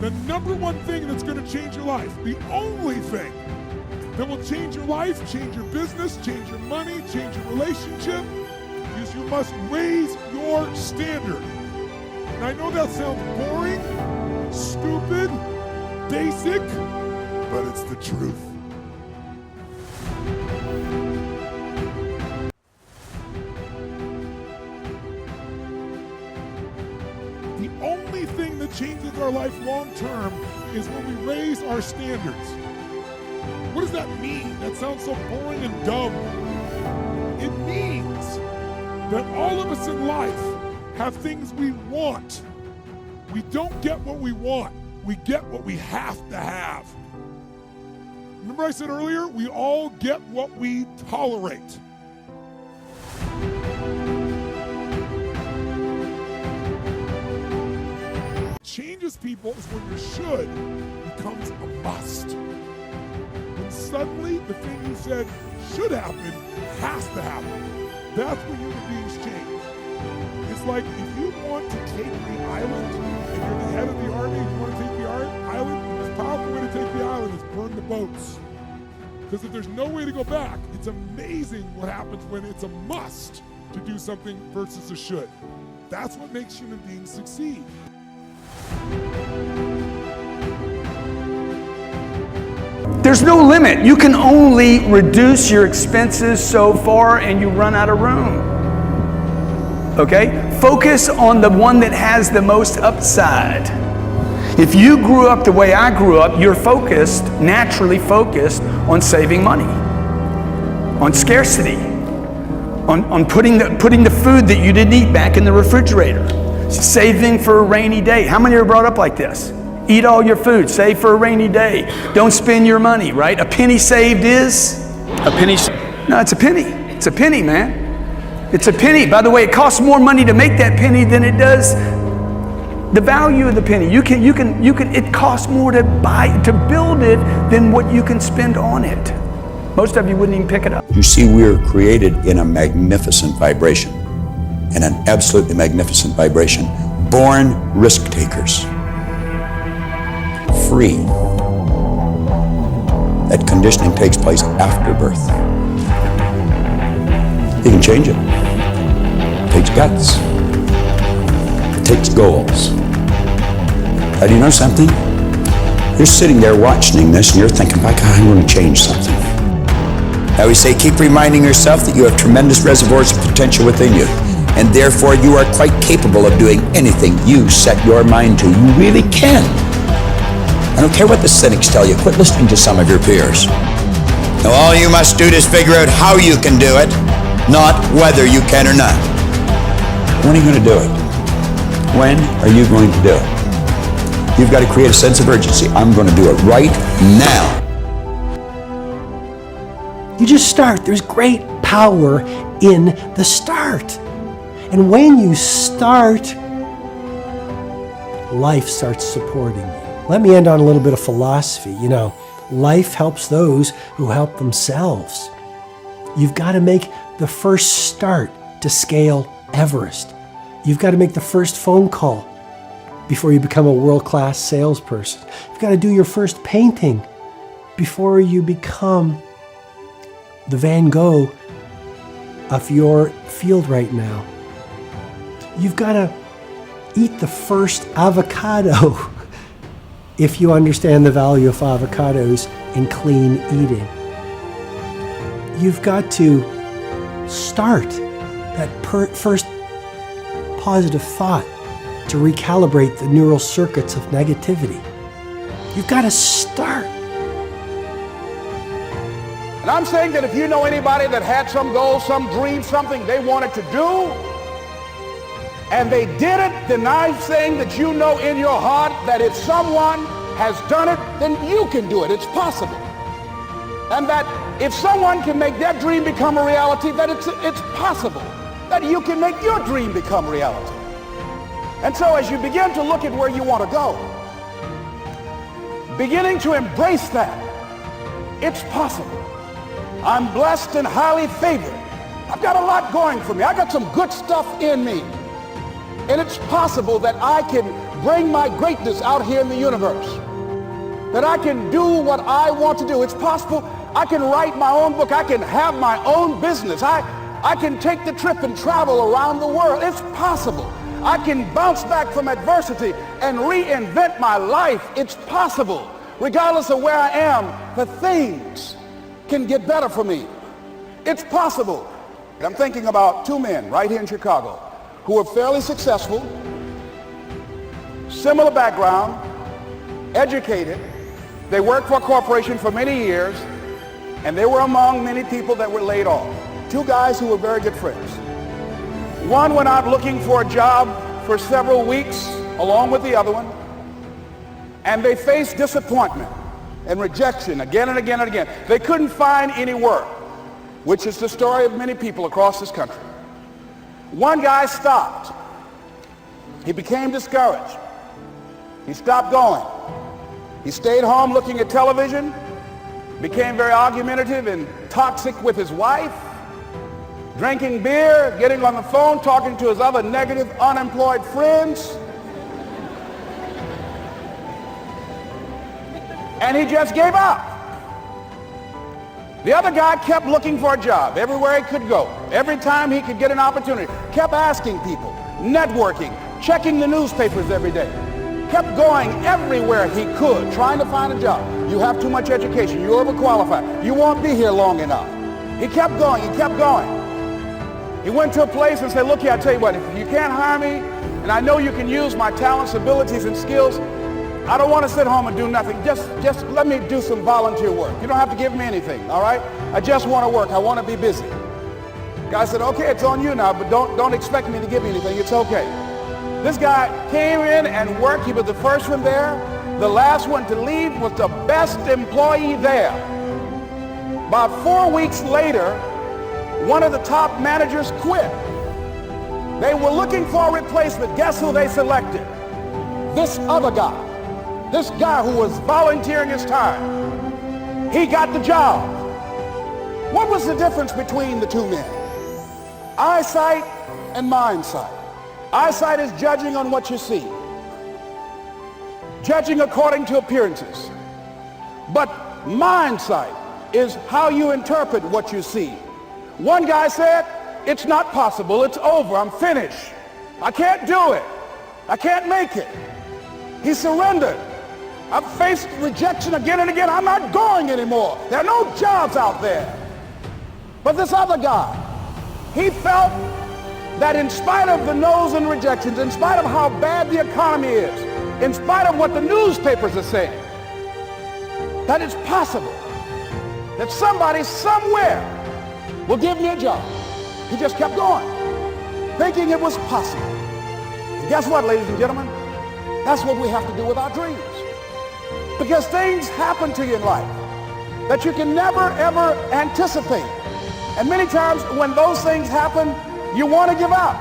The number one thing that's going to change your life, the only thing that will change your life, change your business, change your money, change your relationship, is you must raise your standard. And I know that sounds boring, stupid, basic, but it's the truth. The only thing that changes our life long term is when we raise our standards. What does that mean? That sounds so boring and dumb. It means that all of us in life have things we want. We don't get what we want. We get what we have to have. Remember I said earlier, we all get what we tolerate. Changes people is when your should becomes a must. When suddenly the thing you said should happen has to happen. That's when human beings change. It's like if you want to take the island and you're the head of the army and you want to take the island, the most powerful way to take the island is burn the boats. Because if there's no way to go back, it's amazing what happens when it's a must to do something versus a should. That's what makes human beings succeed. There's no limit. You can only reduce your expenses so far and you run out of room. Okay? Focus on the one that has the most upside. If you grew up the way I grew up, you're focused, naturally focused on saving money, on scarcity, on putting the food that you didn't eat back in the refrigerator, saving for a rainy day. How many are brought up like this? Eat all your food, save for a rainy day. Don't spend your money, right? A penny saved is? A penny? No, it's a penny. It's a penny, man. It's a penny. By the way, it costs more money to make that penny than it does the value of the penny. It costs more to build it than what you can spend on it. Most of you wouldn't even pick it up. You see, we are created in a magnificent vibration, in an absolutely magnificent vibration. Born risk takers. Free. That conditioning takes place after birth. You can change it. It takes guts. It takes goals. Now, do you know something? You're sitting there watching this and you're thinking, my God, I'm going to change something. I always say, keep reminding yourself that you have tremendous reservoirs of potential within you, and therefore you are quite capable of doing anything you set your mind to. You really can. I don't care what the cynics tell you. Quit listening to some of your peers. Now, all you must do is figure out how you can do it, not whether you can or not. When are you going to do it? When are you going to do it? You've got to create a sense of urgency. I'm going to do it right now. You just start. There's great power in the start. And when you start, life starts supporting you. Let me end on a little bit of philosophy. You know, life helps those who help themselves. You've got to make the first start to scale Everest. You've got to make the first phone call before you become a world-class salesperson. You've got to do your first painting before you become the Van Gogh of your field right now. You've got to eat the first avocado if you understand the value of avocados in clean eating. You've got to start that first positive thought to recalibrate the neural circuits of negativity. You've got to start. And I'm saying that if you know anybody that had some goal, some dream, something they wanted to do, and they did it, then I'm saying that you know in your heart that if someone has done it, then you can do it. It's possible. And that if someone can make their dream become a reality, that it's possible that you can make your dream become reality. And so as you begin to look at where you want to go, beginning to embrace that, it's possible. I'm blessed and highly favored. I've got a lot going for me. I got some good stuff in me. And it's possible that I can bring my greatness out here in the universe. That I can do what I want to do. It's possible. I can write my own book. I can have my own business. I can take the trip and travel around the world. It's possible. I can bounce back from adversity and reinvent my life. It's possible. Regardless of where I am, the things can get better for me. It's possible. I'm thinking about two men right here in Chicago who were fairly successful, similar background, educated. They worked for a corporation for many years, and they were among many people that were laid off. Two guys who were very good friends. One went out looking for a job for several weeks along with the other one, and they faced disappointment and rejection again and again and again. They couldn't find any work, which is the story of many people across this country. One guy stopped. He became discouraged. He stopped going. He stayed home looking at television, became very argumentative and toxic with his wife, drinking beer, getting on the phone, talking to his other negative, unemployed friends. And he just gave up. The other guy kept looking for a job everywhere he could go. Every time he could get an opportunity, kept asking people, networking, checking the newspapers every day. Kept going everywhere he could, trying to find a job. You have too much education. You're overqualified. You won't be here long enough. He kept going. He kept going. He went to a place and said, look here, I tell you what, if you can't hire me, and I know you can use my talents, abilities, and skills, I don't want to sit home and do nothing. Just let me do some volunteer work. You don't have to give me anything, all right? I just want to work. I want to be busy. Guy said, okay, it's on you now, but don't expect me to give you anything. It's okay. This guy came in and worked. He was the first one there. The last one to leave was the best employee there. About 4 weeks later, one of the top managers quit. They were looking for a replacement. Guess who they selected? This other guy. This guy who was volunteering his time. He got the job. What was the difference between the two men? Eyesight and mindsight. Eyesight is judging on what you see. Judging according to appearances. But mindsight is how you interpret what you see. One guy said, it's not possible, it's over, I'm finished. I can't do it. I can't make it. He surrendered. I've faced rejection again and again. I'm not going anymore. There are no jobs out there. But this other guy, he felt that in spite of the no's and rejections, in spite of how bad the economy is, in spite of what the newspapers are saying, that it's possible that somebody somewhere will give me a job. He just kept going, thinking it was possible. And guess what, ladies and gentlemen? That's what we have to do with our dreams. Because things happen to you in life that you can never, ever anticipate. And many times when those things happen, you want to give up.